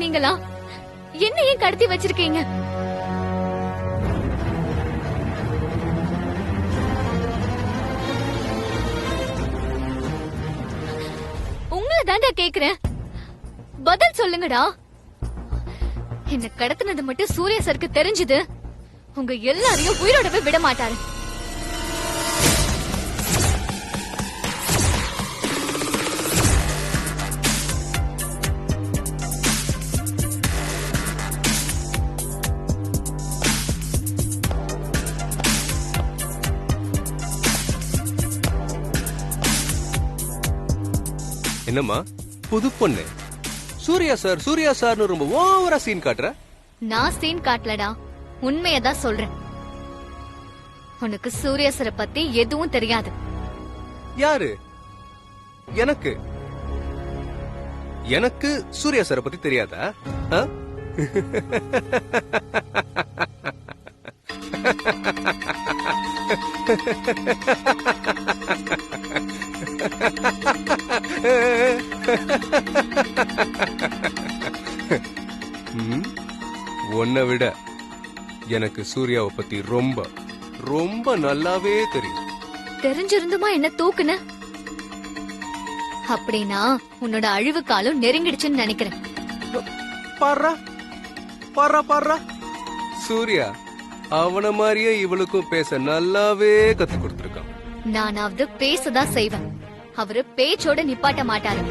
நீங்களா? என்ன ஏன் கடத்தி வச்சிருக்கீங்க? உங்களை தாண்டா கேக்குறேன், பதில் சொல்லுங்கடா. என்ன கடத்தினது மட்டும் சூர்யா சருக்கு தெரிஞ்சது, உங்க எல்லாரையும் உயிரோடவே விட மாட்டாரு. என்னம்மா புது பொண்ணு? சூர்யா சார்னு ரொம்ப ஓவரா சீன் காட்டுற. நான் சீன் காட்டலடா, உண்மையதான் சொல்றேன். உனக்கு சூர்யா சார பத்தி எதுவும் தெரியாது. யாரு? எனக்கு எனக்கு சூர்யா சார பத்தி தெரியாதா? ஆ? உன்னை விட எனக்கு சூர்யாவை பத்தி ரொம்ப ரொம்ப நல்லாவே தெரியும். தெரிஞ்சிருந்துமா என்ன தூக்குன? அப்படின்னா உன்னோட அழிவு காலம் நெருங்கிடுச்சுன்னு நினைக்கிறேன். பாரா பாரா பாரா, சூர்யா அவன மாதிரியே இவளுக்கும் பேச நல்லாவே கத்து கொடுத்திருக்கான். நானாவது பேசதான் செய்வேன், அவரு பேச்சோட நிப்பாட்ட மாட்டாரு.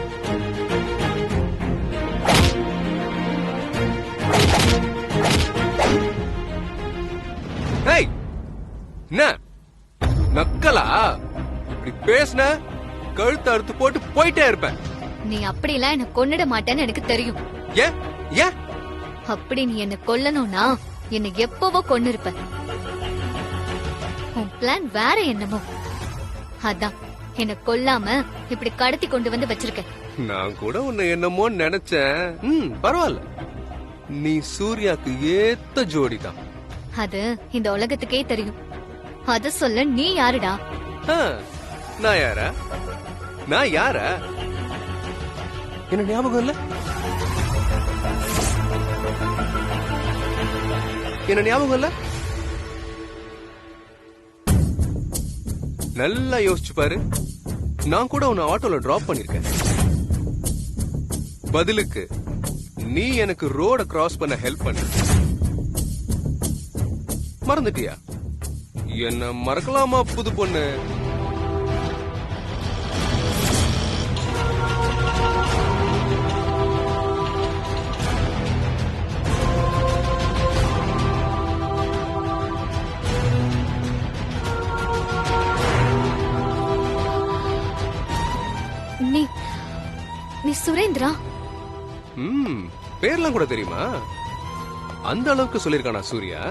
என்ன நக்கலா? இப்படி பேசின கழுத்து அறுத்து போட்டு போயிட்டே இருப்பேன். நீ அப்படிலாம் என்ன கொன்னிட மாட்டேன்னு எனக்கு தெரியும். ஏன் ஏன் அப்படி நீ என்ன கொல்லணும்னா என்ன எப்பவோ கொன்னு இருப்ப. உன் பிளான் வேற என்னமோ, அதான் என்ன கொல்லாம இப்படி கடத்தி கொண்டு வந்து வச்சிருக்க. நான் கூட உன்னை என்னமோ நினைச்சேன். பரவாயில்ல, நீ சூர்யாக்கு ஏத்த ஜோடிதான். அது இந்த உலகத்துக்கே தெரியும். அத சொல்ல நீ யாருடா? நான் யாரா? நான் யாரா? என்ன ஞாபகம் இல்ல? என்ன ஞாபகம் இல்ல? நல்லா யோசிச்சு பாரு. நான் கூட உன்னை ஆட்டோல டிராப் பண்ணிருக்கேன். பதிலுக்கு நீ எனக்கு ரோட கிராஸ் பண்ண ஹெல்ப் பண்ண. மறந்துட்டியா? என்ன மறக்கலாமா புது பொண்ணு? நீ சுரேந்திரா? பேர்லாம் கூட தெரியுமா? அந்த அளவுக்கு சொல்லிருக்கானா சூர்யா?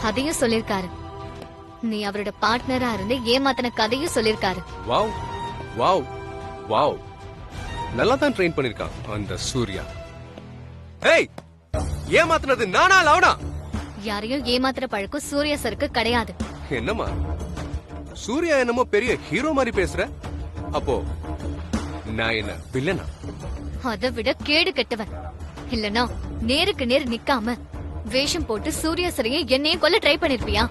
அதையும் சொல்லிருக்காரு. நீ அவரோட பார்ட்னரா இருந்து ஏமாத்தின கதையும் சொல்லிருக்காரு. வாவ் வாவ் வாவ், நல்லா தான் ட்ரெயின் பண்ணிருக்கான் அந்த சூர்யா. ஏய், ஏமாத்தினது நானா லவனா? யாரையும் ஏமாத்துற பழக்கம் சூர்யா சருக்கு கிடையாது. என்னம்மா சூர்யா என்னமோ பெரிய ஹீரோ மாதிரி பேசுற? அப்போ நான் என்ன வில்லனா? அதை விட கேடு கெட்டவன். இல்லனா நேருக்கு நேர் நிக்காம வேஷம் போட்டு சூர்யா சரையும் என்னையும் கொல்ல ட்ரை பண்ணிருப்பியா?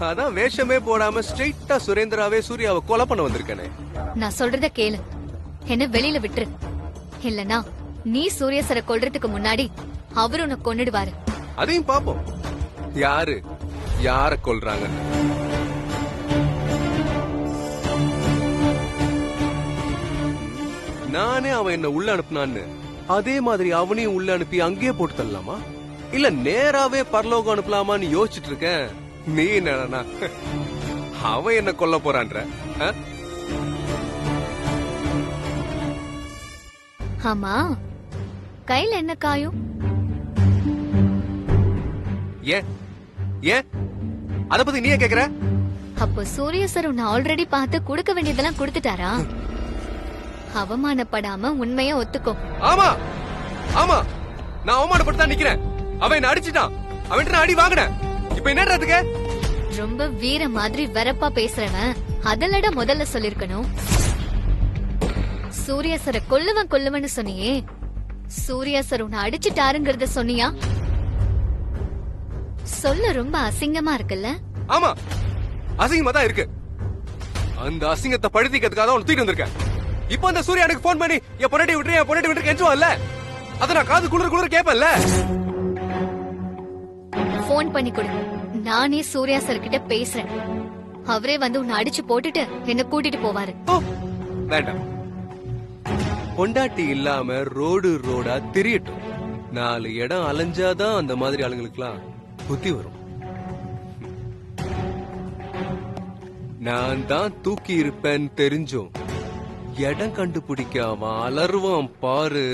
அதான் வேஷமே போடாம ஸ்ட்ரெயிட்டா சுரேந்திராவே சூர்யாவை கொலை பண்ண வந்திருக்கனே. நான் சொல்றத கேளு, என்ன வெளியில விட்டுரு. இல்லனா நீ சூர்யா சரை கொல்றதுக்கு முன்னாடி அவரு உன்னை கொன்னுடுவாரு. அதையும் பாப்போம், யாரு யார கொல்றாங்க. நானே அவன் என்ன உள்ள அனுப்புனான்னு அதே மாதிரி அவனையும் உள்ள அனுப்பி அங்கேயே போட்டு தரலாமா, இல்ல நேராவே பரலோகம் அனுப்பலாமான்னு யோசிச்சுட்டு இருக்கேன். நீ என்னடா அவன் என்ன கொல்ல போறான்ற? ஆமா, கையில என்ன காயும்? ஏன் ஏன் அத பத்தி நீயே கேக்குற? அப்போ சூர்யா சார் உன்னை ஆல்ரெடி பார்த்து கொடுக்க வேண்டியதெல்லாம் கொடுத்துட்டாரா? அவமானப்படாம உண்மையா ஒத்துக்கோ. ஆமா ஆமா, நான் அவமானப்பட்டு தான் நிக்கிறேன். அவன் என்ன அடிச்சிட்டான், அவன் அடி வாங்கினேன். இப்ப என்னன்றதுக்கு? ரொம்ப வீர மாதிரி வெறப்பா பேசுறவன் அதலட முதல்ல சொல்லிருக்கணும். சூர்யா சார கொல்லுவன்னு சொன்னியே, சூர்யா சார் உன்னை அடிச்சுட்டாருங்கறத சொன்னியா? சொல்ல ரொம்ப அசிங்கமா இருக்குல்ல? ஆமா, அசிங்கமா தான் இருக்கு. அந்த அசிங்கத்தை படுத்திக்கிறதுக்காக தான் தூக்கிட்டு வந்திருக்கேன். இப்போ அந்த சூர்யா எனக்கு போன் பண்ணி என் பொண்டாட்டி விட்டு கெஞ்சுவான்ல, அத நான் காது குளிர கேப்பேன்ல. போன் பண்ணி கொடு, நானே சூர்யா சார் கிட்ட பேசுறேன். அவரே வந்து உன்னை அடிச்சு போட்டுட்டு என்ன கூட்டிட்டு போவாரு. வேண்டாம், பொண்டாட்டி இல்லாம ரோடா திரியட்டும். 4 இடம் அலைஞ்சாதான் அந்த மாதிரி ஆளுங்களுக்குலாம் புத்தி வரும். நான் தான் தூக்கி இருப்பேன்னு தெரிஞ்சும் இடம் கண்டுபிடிக்காம அலறுவான் பாரு.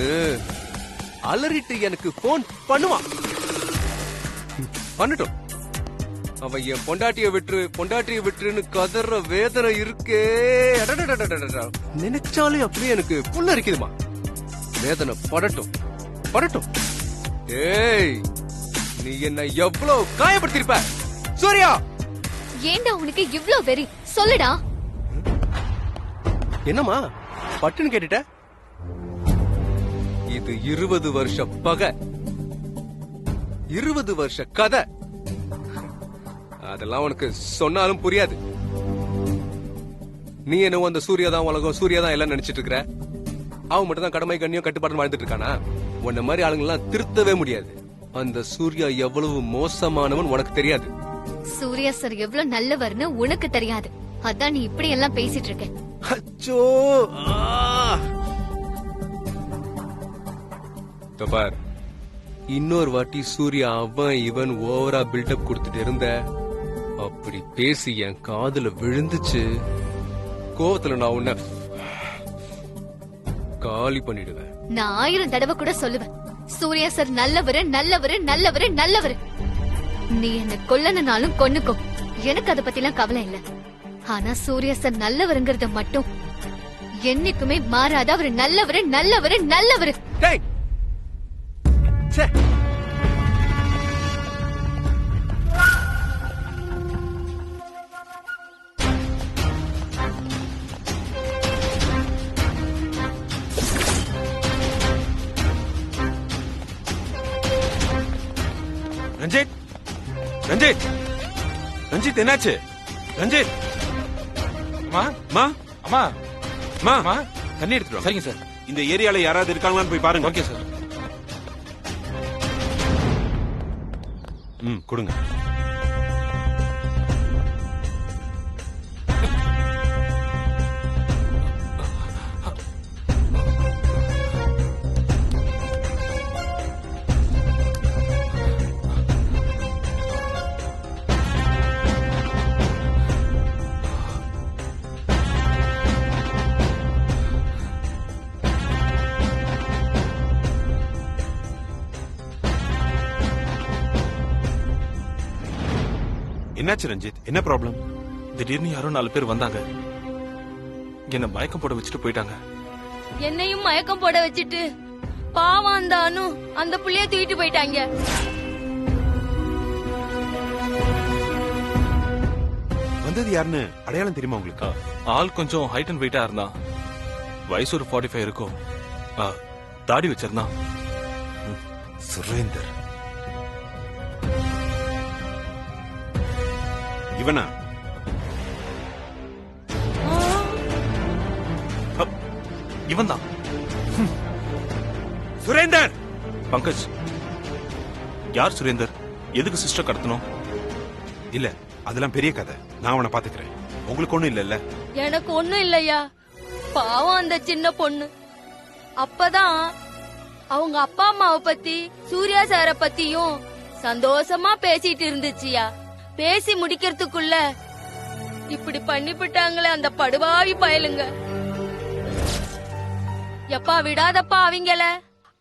அலறிட்டு எனக்கு போன் பண்ணுவான். பண்ணட்டும். அவன் என் பொண்டாட்டிய விட்டுருன்னு கதற வேதனை இருக்கே, நினைச்சாலே அப்படியே எனக்கு புல்ல இருக்குதுமா. வேதனை படட்டும். ஏய், நீ என்ன எவ்வளவு காயப்படுத்திருப்ப சூர்யா? ஏண்டா உனக்கு இவ்ளோ வெறி? சொல்லுடா. என்னம்மா பட்டுன்னு கேட்டுட்ட? இது 20 வருஷ பகை, 20 வருஷ கதை. அதெல்லாம் உனக்கு சொன்னாலும் புரியாது. நீ என்னவோ அந்த சூர்யா தான் உலகம், சூர்யா தான் எல்லாம் நினைச்சிட்டு இருக்கிற. அவன் மட்டும் தான் கடமை கண்ணியம் கட்டுப்பாடு வாழ்ந்துட்டு இருக்கானா? உன்ன மாதிரி ஆளுங்கெல்லாம் திருத்தவே முடியாது. அந்த சூர்யா எவ்வளவு மோசமானவன் உனக்கு தெரியாது. சூர்யா சார் எவ்வளவு நல்லவர்னு உனக்கு தெரியாது. அதான் நீ இப்படி எல்லாம் பேசிட்டு இருக்க. அச்சோ, பார், இன்னொரு வாட்டி சூர்யா அவன் இவன் ஓவரா பில்டப் கொடுத்துட்டு இருந்த, அப்படி பேசி என் காதுல விழுந்துச்சு, கோவத்துல நான் உன்னை காலி பண்ணிடுவேன். நான் 1000 தடவை கூட சொல்லுவேன், சூர்யா சார் நல்லவரு. நீ என்ன கொல்லனாலும் கொன்னுக்கோ, எனக்கு அத பத்திலாம் கவலை இல்ல. ஆனா சூர்யா சார் நல்லவருங்கிறத மட்டும் என்னைக்குமே மாறாத. அவரு நல்லவரு. டேய், ச்சே. ரஞ்சித் என்னாச்சு? ரஞ்சித், அம்மா தண்ணி எடுத்துட்டு வாங்க. சரிங்க சார். இந்த ஏரியால யாராவது இருக்காங்களான்னு போய் பாருங்க. Okay sir. கொடுங்க. என்னாச்சு ரஞ்சித்? என்ன ப்ராப்ளம்? திடீர்னு யாரோ 4 பேர் வந்தாங்க, என்ன மயக்கம் போட வச்சுட்டு போயிட்டாங்க. என்னையும் மயக்கம் போட வச்சுட்டு பாவம் அந்த அனு அந்த புள்ளைய தூக்கிட்டு போயிட்டாங்க. வந்தது யாருன்னு அடையாளம் தெரியுமா உங்களுக்கு? ஆள் கொஞ்சம் ஹைட் அண்ட் வெயிட்டா இருந்தான். வயசு ஒரு 45 இருக்கும். தாடி வச்சிருந்தான். சுரேந்தர். இவனா? இவன் தான் சுரேந்தர். பங்கஜ். யார் சுரேந்தர்? எதுக்கு சிஸ்டர் கடத்தணும்? இல்ல, அதெல்லாம் பெரிய கதை. நான் அவனை பாத்துக்கிறேன். உங்களுக்கு ஒண்ணும் இல்லல்ல? எனக்கு ஒண்ணும் இல்லையா. பாவம் அந்த சின்ன பொண்ணு. அப்பதான் அவங்க அப்பா அம்மாவை பத்தி சூர்யா சார பத்தியும் சந்தோஷமா பேசிட்டு இருந்துச்சியா. பேசி முடிக்கிறதுக்குள்ள இப்படி பண்ணிவிட்டாங்களே அந்த படுபாவி பயலுங்க. எப்பா விடாதப்பா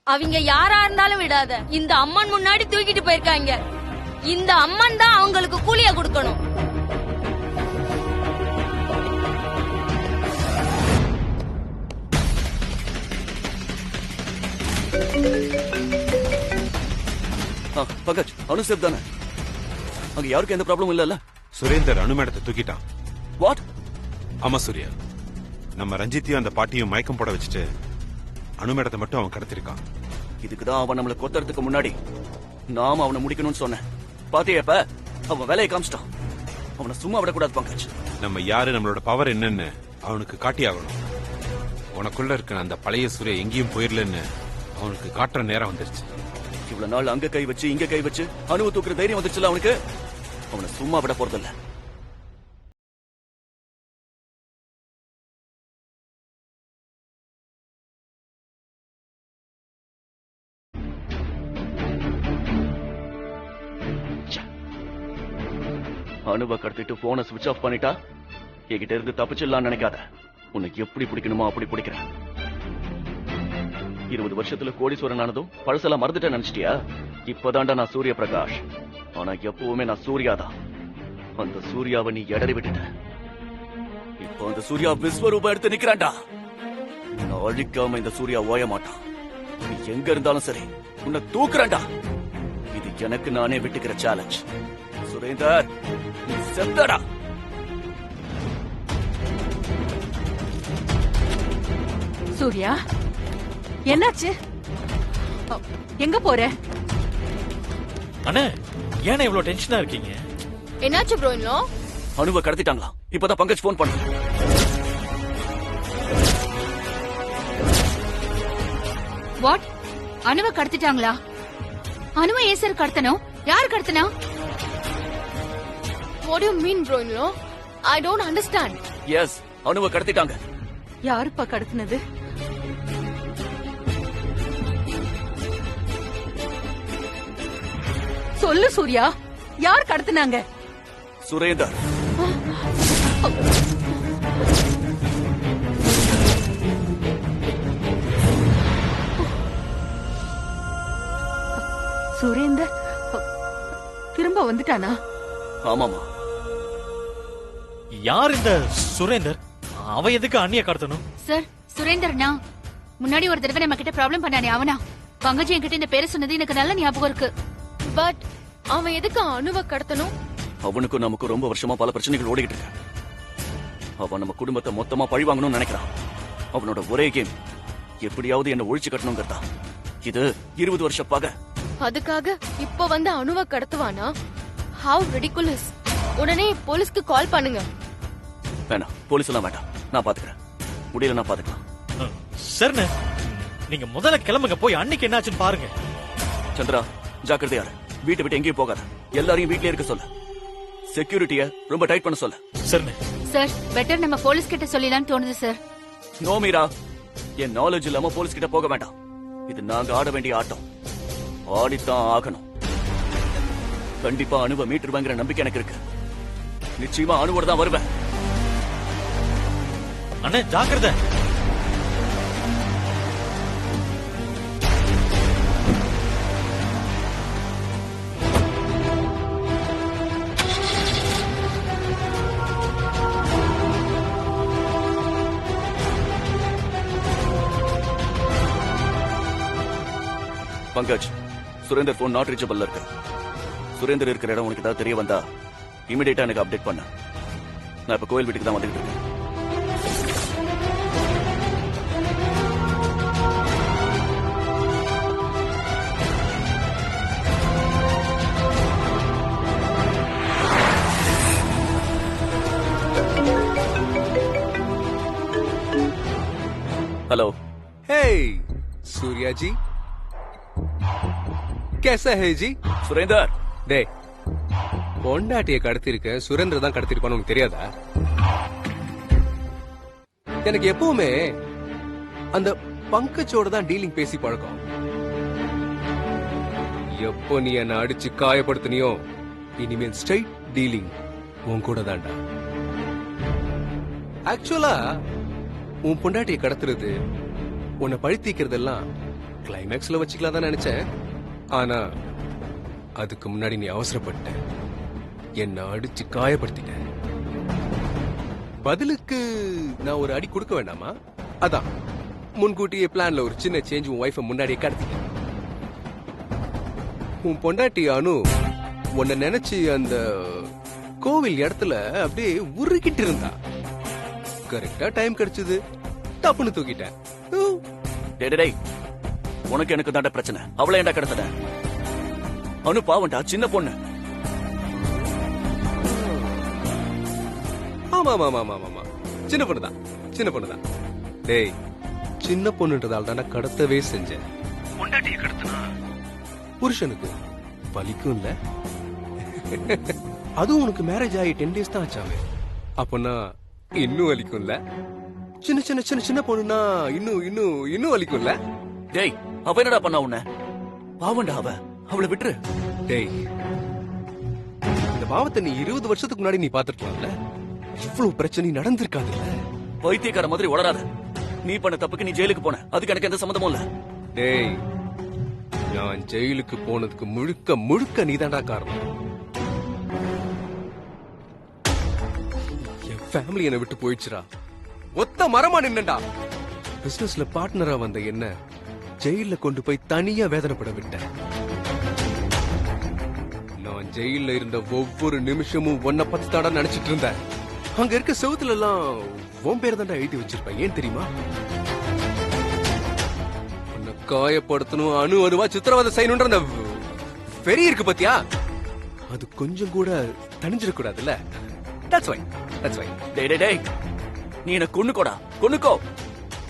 அவங்க யாரா இருந்தாலும் விடாத. இந்த அம்மன் முன்னாடி தூக்கிட்டு போயிருக்காங்க. இந்த அம்மன் தான் அவங்களுக்கு கூலிய கொடுக்கணும். பங்கஜ், அனு சேஃப் தானே? அங்க யாருக்கும் எந்த ப்ராப்ளமும் இல்லல்ல? சுரேந்தர் அனு மேடத்தை தூக்கிட்டான். வாட்? ஆமா சூர்யா, நம்ம ரஞ்சித்தையும் அந்த பாட்டியும் மயக்கம் போட வச்சுட்டு அனுமேடத்தை மட்டும் அவன் கடத்திருக்கான். இதுக்குதான் அவன் நம்மளை கொத்துறதுக்கு முன்னாடி நாம அவனை முடிக்கணும்னு சொன்னேன். பாத்தியப்ப அவன் வேலையை காமிச்சிட்டான். அவனை சும்மா விடக்கூடாது பங்கஜ். நம்ம யாரு, நம்மளோட பவர் என்னன்னு அவனுக்கு காட்டி ஆகணும். உனக்குள்ள இருக்க அந்த பழைய சூரிய எங்கேயும் போயிடலன்னு அவனுக்கு காட்டுற நேரம் வந்துருச்சு. இவ்வளவு நாள் அங்க கை வச்சு இங்க கை வச்சு அணுவை தூக்குற தைரியம் வந்துச்சுல அவனுக்கு. அவனை சும்மா விட போறதில்ல. அணுவை கடத்திட்டு போனை சுவிட்ச் ஆஃப் பண்ணிட்டா என்கிட்ட இருந்து தப்பிச்சிடலாம்னு நினைக்காத. உனக்கு எப்படி பிடிக்கணுமோ அப்படி பிடிக்கிறேன். 20 வருஷத்துல கோடீஸ்வரன் ஆனதும் பழசெல்லாம் மறந்துட்டேன் நினைச்சிட்டியா? இப்பதான்டா நான் சூரிய பிரகாஷ். ஆனா எப்பவுமே நான் சூர்யாதான். அந்த சூர்யாவை நீ எடறி விட்டுட்ட. இப்போ அந்த சூர்யா விஸ்வரூபம் எடுத்து நிக்கிறான்டா. நான் அழிக்காம இந்த சூர்யா ஓய மாட்டான். நீ எங்க இருந்தாலும் சரி உன்னை தூக்குறான்டா. இது எனக்கு நானே விட்டுக்கிற சேலஞ்ச். சுரேந்தர், நீ செத்தடா. சூர்யா, என்னாச்சு? எங்க போற? அண்ணே, ஏன்னா இவ்வளவு டென்ஷனா இருக்கீங்க? என்னாச்சு ப்ரோ? இன்னும் அணுவை கடத்திட்டாங்களா? இப்பதான் பங்கஜ் போன் பண்ண. வாட்? அணுவை கடத்திட்டாங்களா? அணுவை ஏன் சார் கடத்தணும்? யார் கடத்தினா? what do you mean bro? இன்னும் I don't understand. எஸ், அணுவை கடத்திட்டாங்க. யாருப்பா கடத்தினது? சொல்லு சூர்யா, யார் கடத்தினாங்க? சுரேந்தர். சுரேந்தர் திரும்ப வந்துட்டானா? ஆமாமா. யார் இந்த சுரேந்தர்? அவ எதுக்கு அண்ணிய கடத்தணும்? சார், சுரேந்தர்னா முன்னாடி ஒரு தடவை நம்ம கிட்ட ப்ராப்ளம் பண்ணானே அவனா? பங்கஜ் என்கிட்ட இந்த பேரை சொன்னது எனக்கு நல்ல ஞாபகம் இருக்கு. பட் அவன் எதுக்கு அணுவை கடத்தணும்? அவனுக்கும் நமக்கு ரொம்ப வருஷமா பல பிரச்சனைகள் ஓடிக்கிட்டு இருக்கு. அவன் நம்ம குடும்பத்தை மொத்தமா பழி வாங்கணும்னு நினைக்கிறான். அவனோட ஒரே கேம் எப்படியாவது என்ன ஒழிச்சு கட்டணுங்கிறதா. இது 20 வருஷ பகை. அதுக்காக இப்ப வந்து அணுவை கடத்துவானா? How ridiculous. உடனே போலீஸ்க்கு கால் பண்ணுங்க. வேணாம், போலீஸ் எல்லாம் வேண்டாம். நான் பாத்துக்கிறேன். முடியல நான் பாத்துக்கலாம். சரிண்ணே, நீங்க முதல்ல கிளம்புங்க. போய் அன்னைக்கு என்னாச்சுன்னு பாருங்க. சந்திரா, ஜாக்கிரதையா இரு. வீட்டை விட்டு எங்கேயும் போகாத. எல்லாரையும் வீட்லயே இருக்க சொல்லு. செக்யூரிட்டிய ரொம்ப டைட் பண்ண சொல்லு. சரிண்ணே. சார், பெட்டர் நம்ம போலீஸ் கிட்ட சொல்லலாம்னு தோணுது சார். நோ மீரா, என் நாலேஜ் இல்லாம போலீஸ் கிட்ட போக வேண்டாம். இது நாங்க ஆட வேண்டிய ஆட்டம். ஆடித்தான் ஆகணும். கண்டிப்பா அணுவை மீட்டுருவாங்கிற நம்பிக்கை எனக்கு இருக்கு. நிச்சயமா அணுவோட தான் வருவேன். அண்ணே, ஜாக்கிரதை. Pankaj, Surender phone not reachable இருக்கு. சுரேந்தர் இருக்கிற இடம் உனக்கு ஏதாவது தெரிய வந்தா இமிடியேட்டா எனக்கு அப்டேட் பண்ண. நான் இப்ப கோயில் வீட்டுக்கு தான் வந்துட்டு இருக்கேன். हेलो। हे सूर्या जी, कैसा है जी? சுரேந்தர், டே, பொண்டாட்டிய கடத்திருக்க சுரேந்திர தான் கடத்திருப்பான்னு உனக்கு தெரியாதா? எனக்கு எப்பவுமே அந்த பங்கஜோட தான் டீலிங் பேசி பழக்கம். எப்போ நீ என்ன அடிச்சு காயப்படுத்தினியோ இனிமேல் ஸ்ட்ரைட் டீலிங் உன் கூட தான்டா. ஆக்சுவலா உன் பொண்டாட்டிய கடத்துறது, உன்னை பழித்தீக்கிறதெல்லாம் கிளைமேக்ஸ்ல வச்சுக்கலாம் தான் நினைச்சேன். ஆனா அதுக்கு முன்னாடி நீ அவசரப்பட்ட, என்ன அடிச்சு காயப்படுத்திட்ட. பதிலுக்கு நான் ஒரு அடி கொடுக்க வேண்டாமா? அதான் முன்கூட்டியே பிளான்ல ஒரு சின்ன சேஞ்ச் உன் வைஃபை முன்னாடியே கடத்திட்டேன். உன் பொண்டாட்டி அனு உன்னை நினைச்சு அந்த கோவில் இடத்துல அப்படியே உருகிட்டு இருந்தா. கரெக்டா டைம் கிடைச்சது, டப்புன்னு தூக்கிட்டேன். டேய் டேய், டேய், உனக்கு எனக்கு தாண்டா பிரச்சனை. அவளை ஏன்டா கடத்தட? அனு பாவண்டா, சின்ன பொண்ணு. ஆமா ஆமா ஆமா ஆமா ஆமா, சின்ன பொண்ணுதான், சின்ன பொண்ணுதான். டேய், சின்ன பொண்ணுன்றதால தானே கடத்தவே செஞ்சேன். பொண்டாட்டியை கடத்தினா புருஷனுக்கு வலிக்கும் இல்ல? அதுவும் உனக்கு மேரேஜ் ஆகி 10 days தான் ஆச்சாவே. அப்பனா இன்னும் வலிக்கும்ல? சின்ன சின்ன சின்ன சின்ன பொண்ணுனா இன்னும் இன்னும் இன்னும் வலிக்கும்ல? டேய், அவ என்னடா பண்ணா உன்ன? பாவண்டா அவ, அவளை விட்டுரு. டேய், இந்த பாவத்தை நீ 20 வருஷத்துக்கு முன்னாடி நீ பாத்துருக்கலாம்ல? இவ்வளவு பிரச்சனை நடந்திருக்காதுல்ல? பைத்தியக்கார மாதிரி உளராத. நீ பண்ண தப்புக்கு நீ ஜெயிலுக்கு போன, அதுக்கு எனக்கு எந்த சம்மந்தமும் இல்ல. டேய், நான் ஜெயிலுக்கு போனதுக்கு முழுக்க முழுக்க நீதான்டா காரணம். என் ஃபேமிலி என்னை விட்டு போயிடுச்சுடா. ஒத்த மரமா நின்னடா. பிசினஸ்ல பார்ட்னரா வந்த என்ன ஜெயில கொண்டு போய் தனியா வேதனைப்பட விட்டேன். நான் ஜெயில இருந்த ஒவ்வொரு நிமிஷமும் உன்னை பத்தி தாடா நினைச்சிட்டு இருந்தேன். அங்க இருக்க செவுத்துல எல்லாம் உன் பேர் தாண்டா எழுதி வச்சிருப்பேன். ஏன் தெரியுமா? உன்னை காயப்படுத்தணும், அணு அணுவா சித்திரவதை செய்யணும்ன்ற அந்த வெறி இருக்கு பத்தியா, அது கொஞ்சம் கூட தணிஞ்சிடக்கூடாதுல்ல. That's why. That's why. டேய் டேய் டேய், நீ என்ன கொன்னுக்கோடா, கொன்னுக்கோ.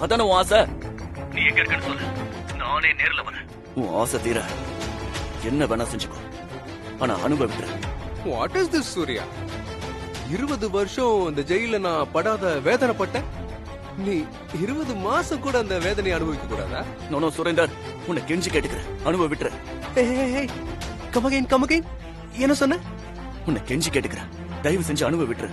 அதான உன் ஆசை. நீ எங்க இருக்கன்னு சொல்லு, நானே நேர்ல வரேன். உன் ஆசை தீர என்ன வேணா செஞ்சுக்கோ, ஆனா அனுபவிக்கிறேன். What is this, Surya? 20 வருஷம் இந்த ஜெயில நான் படாத வேதனைப்பட்டேன். நீ 20 மாசம் கூட அந்த வேதனையை அனுபவிக்க கூடாதா? நோ சுரேந்தர், உன்னை கெஞ்சி கேட்டுக்கிறேன், அனுபவ விட்டுரு. Come again. என்ன சொன்ன? உன்னை கெஞ்சி கேட்டுக்கிறேன், தயவு செஞ்சு அனுபவ விட்டுரு.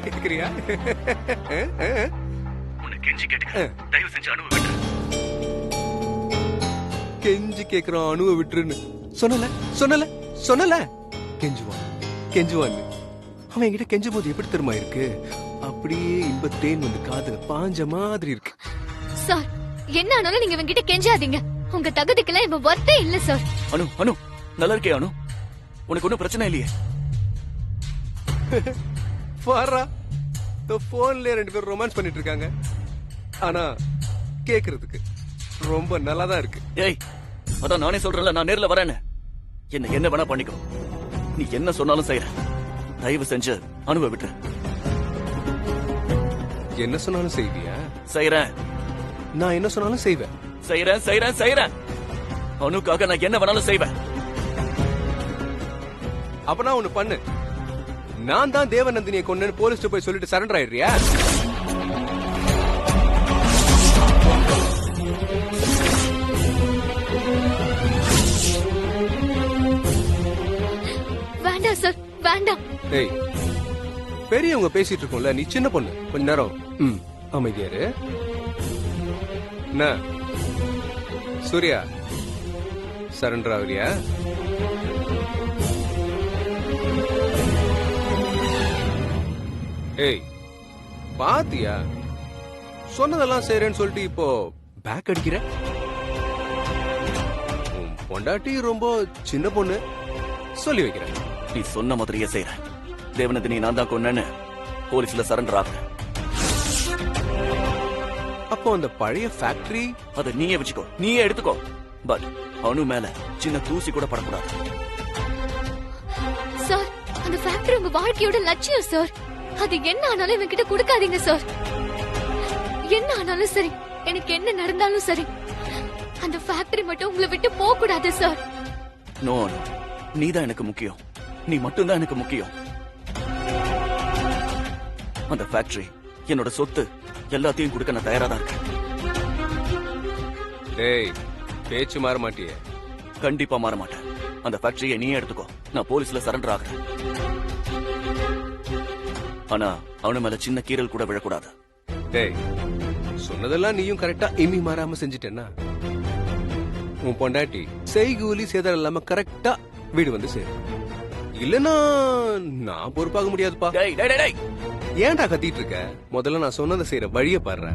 கேக்குறியா? உன்னை கெஞ்சி கேட்டுக்கிறேன், தயவு செஞ்சு அனுபவ விட்டுரு. கெஞ்சி கேக்குறான், அணுவ விட்டுருன்னு சொன்னல. கெஞ்சுவான்னு அவன் என்கிட்ட கெஞ்சும் போது எப்படி தெரியுமா இருக்கு? அப்படியே இன்பத்தேன் வந்து காதுல பாஞ்ச மாதிரி இருக்கு. சார், என்ன ஆனாலும் நீங்க இவங்கிட்ட கெஞ்சாதீங்க. உங்க தகுதிக்கெல்லாம் இவன் வர்த்தே இல்ல சார். அனு நல்லா இருக்கே அனு? உனக்கு ஒன்னும் பிரச்சனை இல்லையே? பாரா, போன்ல 2 பேரும் ரொமான்ஸ் பண்ணிட்டு இருக்காங்க. ஆனா கேக்குறதுக்கு ரொம்ப நல்லாதான் இருக்கு. ஏய், அதான் நானே சொல்றேன்ல, நான் நேர்ல வரேன்னு. என்ன வேணா பண்ணிக்கோ, நீ என்ன சொன்னாலும் செய்யறேன். தயவு செஞ்சு அனுபவ விட்டுரு. என்ன சொன்னாலும் செய்வியா? செய்யறேன். நான் என்ன சொன்னாலும் செய்வேன். செய்யறேன். அனுக்காக நான் என்ன வேணாலும் செய்வேன். அப்பனா ஒண்ணு பண்ணு, நான் தான் தேவநந்தினியை கொன்னேன்னு போலீஸ்ல போய் சொல்லிட்டு சரண்டர் ஆயிடுறியா? வேண்டாம் சார், வேண்டாம். டேய், பெரியவங்க பேசிட்டு இருக்கோம்ல, நீ சின்ன பொண்ணு, கொஞ்ச நேரம் அமைதியாரு. என்ன சூர்யா, சரண்டர் ஆகுறியா? ஏய், பாத்தியா சொன்னதெல்லாம் செய்றேன்னு சொல்லிட்டு இப்போ பேக் அடிக்கிற? உன் பொண்டாட்டி ரொம்ப சின்ன பொண்ணு, சொல்லி வைக்கிறேன். நீ சொன்ன மாதிரியே செய்யறேன். தேவநந்தினி நான் தான் கொன்னேன்னு போலீஸ்ல சரண்டர் ஆகுறேன். அப்போ அந்த பழைய ஃபேக்டரி அதை நீயே வச்சுக்கோ, நீயே எடுத்துக்கோ. பட் அணு மேல சின்ன தூசி கூட படக்கூடாது. சார், அந்த ஃபேக்டரி உங்க வாழ்க்கையோட லட்சியம் சார். அது என்ன ஆனாலும் இவன்கிட்ட கொடுக்காதீங்க சார். என்ன ஆனாலும் சரி, எனக்கு என்ன நடந்தாலும் சரி, அந்த ஃபேக்டரி மட்டும் உங்களை விட்டு போக கூடாது சார். நோ, நீதான் எனக்கு முக்கியம். நீ மட்டும்தான் எனக்கு முக்கியம். அந்த ஃபேக்டரி, என்னோட சொத்து எல்லாத்தையும் கொடுக்க நான் தயாரா தான் இருக்கேன். டேய், பேச்சு மாற மாட்டியே? கண்டிப்பா மாற மாட்டேன். அந்த ஃபேக்டரியை நீயே எடுத்துக்கோ, நான் போலீஸ்ல சரண்டர் ஆகுறேன். ஆனா அவனு மேல சின்ன கீரல் கூட விழக்கூடாது. டேய், சொன்னதெல்லாம் நீயும் கரெக்டா இம்மி மாறாம செஞ்சுட்டேன்னா உன் பொண்டாட்டி செய்கூலி சேதாரம் இல்லாம கரெக்டா வீடு வந்து சேரும். இல்லன்னா நான் பொறுப்பாக முடியாதுப்பா. டேய் டேய் டேய், ஏன்டா கத்திட்டு இருக்க? முதல்ல நான் சொன்னதை செய்யற வழிய பாடுற.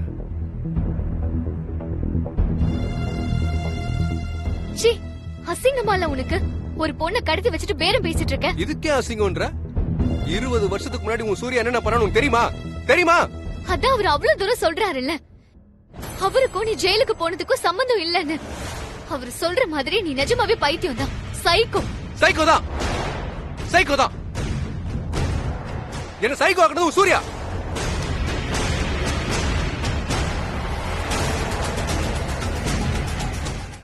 சி, அசிங்கமா இல்ல உனக்கு? ஒரு பொண்ணை கடத்தி வச்சுட்டு பேரம் பேசிட்டு இருக்க. இதுக்கே அசிங்கம்ன்ற? 20 வருஷத்துக்கு முன்னாடி உன் சூர்யா என்னென்ன பண்ணணும் தெரியுமா? தெரியுமா? அதான் அவர் அவ்வளவு தூரம் சொல்றாருல்ல. அவருக்கும் நீ ஜெயிலுக்கு போனதுக்கும் சம்பந்தம் இல்லன்னு. அவர் சொல்ற மாதிரி நீ நிஜமாவே பைத்தியம் தான், சைக்கோ. சைக்கோ தான், சைக்கோ தான். என்ன சைக்கோ ஆக்குனது சூர்யா.